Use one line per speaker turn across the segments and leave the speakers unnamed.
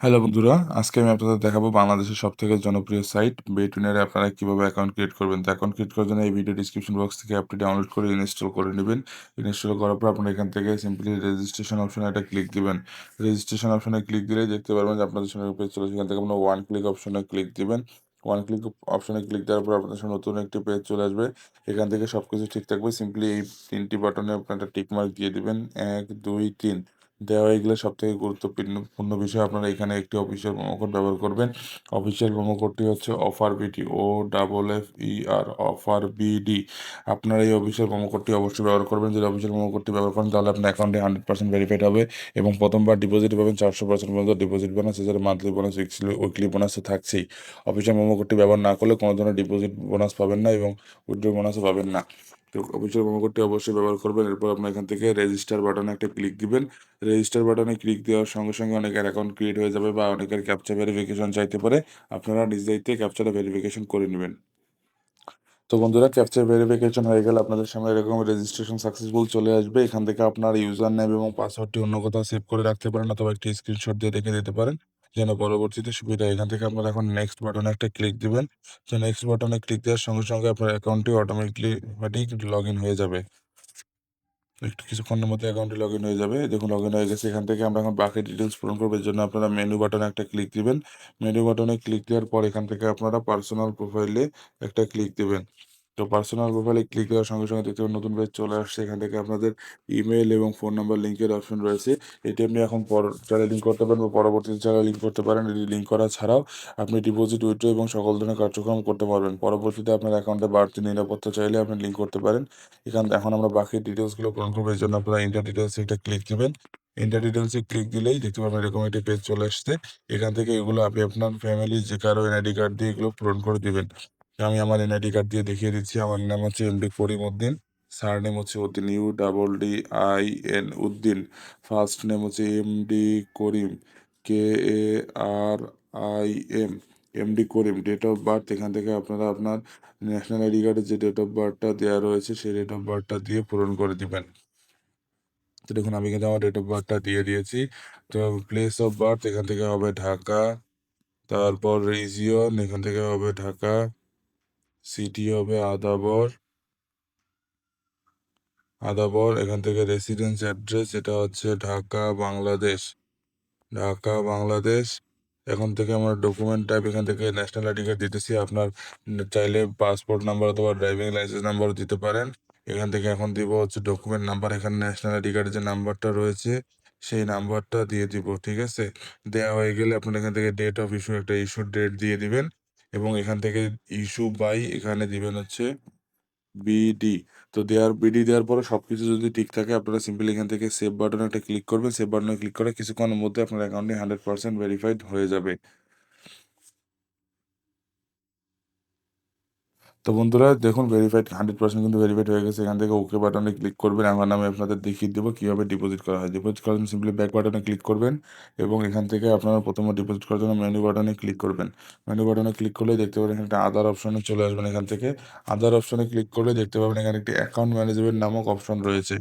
Hello বন্ধুরা, আজকে আমি আপনাদের দেখাবো বাংলাদেশের সবথেকে জনপ্রিয় সাইট বেটুইনের আপনারা কিভাবে অ্যাকাউন্ট ক্রিয়েট করবেন। তো অ্যাকাউন্ট ক্রিয়েট করার জন্য এই ভিডিও ডিসক্রিপশন বক্স থেকে অ্যাপটি ডাউনলোড করে ইনস্টল করে নেবেন। ইনস্টল করার পর আপনারা এখান থেকে সিম্পলি রেজিস্ট্রেশন অপশনে একটা ক্লিক দিবেন। রেজিস্ট্রেশন অপশনে ক্লিক দিলেই দেখতে পারবেন যে আপনাদের সামনে পেজ চলে আসবে। এখান থেকে আপনারা ওয়ান ক্লিক অপশনে ক্লিক দিবেন। ওয়ান ক্লিক অপশনে ক্লিক দেওয়ার পর আপনাদের সামনে নতুন একটি পেজ চলে আসবে। এখান থেকে সবকিছু ঠিক থাকবে। সিম্পলি এই ৩টি বাটনে আপনারা একটা টিক মার্ক দিয়ে দিবেন। ১, ২, ৩ দেওয়া হয়ে গেলে সবথেকে গুরুত্বপূর্ণ বিষয় আপনারা এখানে একটি অফিসিয়াল প্রোমো কোড ব্যবহার করবেন। অফিসিয়াল প্রোমো কোডটি হচ্ছে offer BD, OFFER offer BD. আপনারা এই অফিসিয়াল প্রোমো কোডটি অবশ্যই ব্যবহার করবেন। যদি অফিসিয়াল প্রোমো কোডটি ব্যবহার করেন তাহলে আপনার অ্যাকাউন্টে 100% ভেরিফাইড হবে এবং প্রথমবার ডিপোজিট পাবেন 400% পর্যন্ত ডিপোজিট বোনাস, এছাড়া মান্থলি বোনাস, উইকলি বোনাস তো থাকছেই। অফিসিয়াল প্রোমো কোডটি ব্যবহার না করলে কোনো ধরনের ডিপোজিট বোনাস পাবেন না এবং উইথড্র বোনাসও পাবেন না। তো অফিসিয়াল প্রোমো কোডটি অবশ্যই ব্যবহার করবেন। এরপর আপনার এখান থেকে রেজিস্টার বাটনে একটা ক্লিক দিবেন। রেজিস্টার বাটনে ক্লিক দেওয়ার সঙ্গে সঙ্গে অনেকের অ্যাকাউন্ট ক্রিয়েট হয়ে যাবে বা অনেকের ক্যাপচা ভেরিফিকেশন চাইতে পারে। আপনারা নিজ দায়িত্বে ক্যাপচাটা ভেরিফিকেশন করে নেবেন। তো বন্ধুরা, ক্যাপচা ভেরিফিকেশন হয়ে গেলে আপনাদের সামনে এরকম রেজিস্ট্রেশন সাকসেসফুল চলে আসবে। এখান থেকে আপনার ইউজার নেম এবং পাসওয়ার্ডটি অন্য কোথাও সেভ করে রাখতে পারেন অথবা একটি স্ক্রিনশট দিয়ে রেখে দিতে পারেন যেন পরবর্তীতে সুবিধা হয়। এখান থেকে আপনারা এখন নেক্সট বাটনে একটা ক্লিক দিবেন। তো নেক্সট বাটনে ক্লিক দেওয়ার সঙ্গে সঙ্গে আপনার অ্যাকাউন্টটি অটোমেটিক লগ ইন হয়ে যাবে। একটু কিছুক্ষণের মধ্যে অ্যাকাউন্টে লগ ইন হয়ে যাবে। দেখুন লগ ইন হয়ে গেছে। এখান থেকে আমরা এখন বাকি ডিটেলস পূরণ করবো। এর জন্য আপনারা মেনু বাটনে একটা ক্লিক দিবেন। মেনু বাটনে ক্লিক দেওয়ার পর এখান থেকে আপনারা পার্সোনাল প্রোফাইলে একটা ক্লিক দিবেন। তো পার্সোনাল প্রোফাইলে ক্লিক দেওয়ার সঙ্গে সঙ্গে দেখতে পাবেন নতুন পেজ চলে আসছে। এখান থেকে আপনাদের ইমেইল এবং ফোন নাম্বার লিঙ্কের অপশন রয়েছে। এটি আপনি এখন চাইলে লিঙ্ক করতে পারেন বা পরবর্তীতে চাইলে লিঙ্ক করতে পারেন। এটি লিঙ্ক করা ছাড়াও আপনি ডিপোজিট, উইথড্র এবং সকল ধরনের কার্যক্রম করতে পারবেন। পরবর্তীতে আপনার অ্যাকাউন্টে বাড়তি নিরাপত্তা চাইলে আপনি লিঙ্ক করতে পারেন। এখন আমরা বাকি ডিটেলসগুলো পূরণ করবো। এর জন্য আপনারা এন্টার ডিটেলসে একটা ক্লিক দিবেন। এন্টার ডিটেলসে ক্লিক দিলেই দেখতে পাবেন এরকম একটি পেজ চলে আসছে। এখান থেকে এগুলো আপনি আপনার ফ্যামিলি যে কারো এনআইডি কার্ড দিয়ে এগুলো পূরণ করে দিবেন। আমি আমার এনআইডি কার্ড দিয়ে দেখিয়ে দিচ্ছি। আমার নাম হচ্ছে এমডি করিম উদ্দিন। সারনেম হচ্ছে উদ্দিন, UDDIN ফার্স্ট নেম হচ্ছে MD Karim, KARIM, MD Karim. Date of birth এখান থেকে আপনারা আপনার ন্যাশনাল আইডি কার্ডের যে ডেট অফ বার্থটা দেওয়া রয়েছে সেই ডেট অফ বার্থটা দিয়ে পূরণ করে দিবেন। তো দেখুন আমি কিন্তু আমার ডেট অফ বার্থটা দিয়ে দিয়েছি। তো প্লেস অফ বার্থ এখান থেকে হবে ঢাকা, তারপর রিজিয়ন এখান থেকে হবে ঢাকা, সিটি হবে আদাবর এখান থেকে রেসিডেন্স অ্যাড্রেস এটা হচ্ছে ঢাকা বাংলাদেশ। এখন থেকে আমরা ডকুমেন্ট টাইপ এখান থেকে ন্যাশনাল আইডি কার্ড দিতেছি। আপনার চাইলে পাসপোর্ট নাম্বার অথবা ড্রাইভিং লাইসেন্স নাম্বারও দিতে পারেন। এখান থেকে এখন দিব হচ্ছে ডকুমেন্ট নাম্বার। এখানে ন্যাশনাল আইডি কার্ডের যে নাম্বারটা রয়েছে সেই নাম্বারটা দিয়ে দিব। ঠিক আছে? দেওয়া হয়ে গেলে আপনার এখান থেকে ডেট অফ ইস্যু একটা ইস্যুর ডেট দিয়ে দিবেন এবং এখান থেকে ইস্যু বাই এখানে দিবেন হচ্ছে বিডি। তো বিডি দেওয়ার পরে সবকিছু যদি ঠিক থাকে আপনারা সিম্পলি এখান থেকে সেভ বাটনে একটা ক্লিক করবেন। সেভ বাটনে ক্লিক করে কিছুক্ষণের মধ্যে আপনার অ্যাকাউন্টটি 100% ভেরিফাইড হয়ে যাবে। তো বন্ধুরা দেখুন ভেরিফাইড 100% কিন্তু ভেরিফাইড হয়ে গেছে। এখান থেকে ওকে বাটনে ক্লিক করবেন। এখন আমি আপনাদের দেখিয়ে দেবো কীভাবে ডিপোজিট করা হয়। ডিপোজিট করার জন্য সিম্পলি ব্যাক বাটনে ক্লিক করবেন এবং এখান থেকে আপনারা প্রথমে ডিপোজিট করার জন্য মেনু বাটনে ক্লিক করবেন। মেনু বাটনে ক্লিক করলে দেখতে পাবেন এখানে একটা আদার অপশনে চলে আসবেন। এখান থেকে আদার অপশনে ক্লিক করলে দেখতে পাবেন এখানে একটি অ্যাকাউন্ট ম্যানেজমেন্ট নামক অপশন রয়েছে।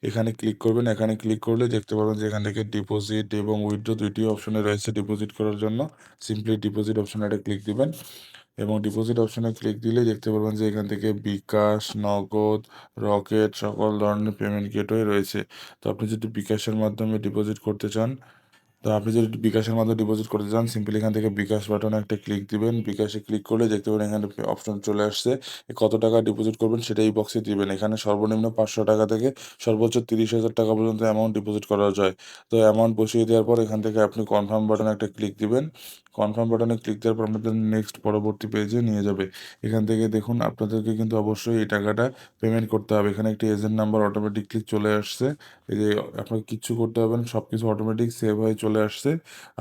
এখানে ক্লিক করবেন। এখানে ক্লিক করলে দেখতে পাবেন যে এখান থেকে ডিপোজিট এবং উইথড্র দুইটি অপশনে রয়েছে ডিপোজিট করার জন্য। সিম্পলি ডিপোজিট অপশনে একটা ক্লিক দিবেন এবং ডিপোজিট অপশনে ক্লিক দিলেই দেখতে পারবেন যে এখান থেকে বিকাশ, নগদ, রকেট সকল ধরনের পেমেন্ট গেটওয়ে রয়েছে। তো আপনি যদি বিকাশের মাধ্যমে ডিপোজিট করতে চান তো আপনি যদি বিকাশের মাধ্যমে ডিপোজিট করতে চান সিম্পলি এখান থেকে বিকাশ বাটনে একটা ক্লিক দিবেন। বিকাশে ক্লিক করলে দেখতে পাবেন এখানে অপশন চলে আসছে। কত টাকা ডিপোজিট করবেন সেটা এই বক্সে দিবেন। এখানে সর্বনিম্ন 500 টাকা থেকে সর্বোচ্চ 30,000 টাকা পর্যন্ত অ্যামাউন্ট ডিপোজিট করা যায়। তো অ্যামাউন্ট বসিয়ে দেওয়ার পর এখান থেকে আপনি কনফার্ম বাটনে একটা ক্লিক দিবেন। কনফার্ম বাটনে ক্লিক দেওয়ার পর আপনাদের নেক্সট পরবর্তী পেজে নিয়ে যাবে। এখান থেকে দেখুন আপনাদেরকে কিন্তু অবশ্যই এই টাকাটা পেমেন্ট করতে হবে। এখানে একটি এজেন্ট নাম্বার অটোমেটিকলি চলে আসছে। এই যে আপনাকে কিচ্ছু করতে হবে না, সবকিছু অটোমেটিক সেভ হয়ে চলে আসছে।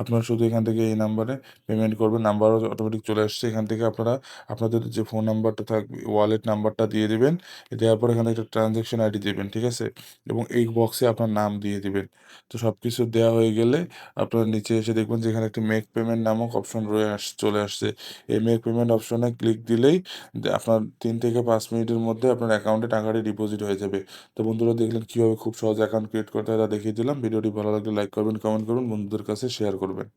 আপনারা শুধু এখান থেকে এই নাম্বারে পেমেন্ট করবেন। নাম্বারও অটোমেটিক চলে আসছে। এখান থেকে আপনারা আপনাদের যে ফোন নাম্বারটা থাকবে ওয়ালেট নাম্বারটা দিয়ে দিবেন। দেওয়ার পর এখানে একটা ট্রানজ্যাকশন আইডি দিবেন। ঠিক আছে? এবং এই বক্সে আপনার নাম দিয়ে দিবেন। তো সবকিছু দেওয়া হয়ে গেলে আপনারা নিচে এসে দেখবেন যে এখানে একটি মেক পেমেন্ট নামক অপশন চলে আসছে। এই মেক পেমেন্ট অপশনে ক্লিক দিলেই আপনার 3 থেকে 5 মিনিটের মধ্যে আপনার অ্যাকাউন্টে টাকাটি ডিপোজিট হয়ে যাবে। তো বন্ধুরা দেখলেন কীভাবে খুব সহজে অ্যাকাউন্ট ক্রিয়েট করতে হয় তা দেখিয়ে দিলাম। ভিডিওটি ভালো লাগলে লাইক করবেন, কমেন্ট করবেন, বন্ধুদের কাছে শেয়ার করবেন।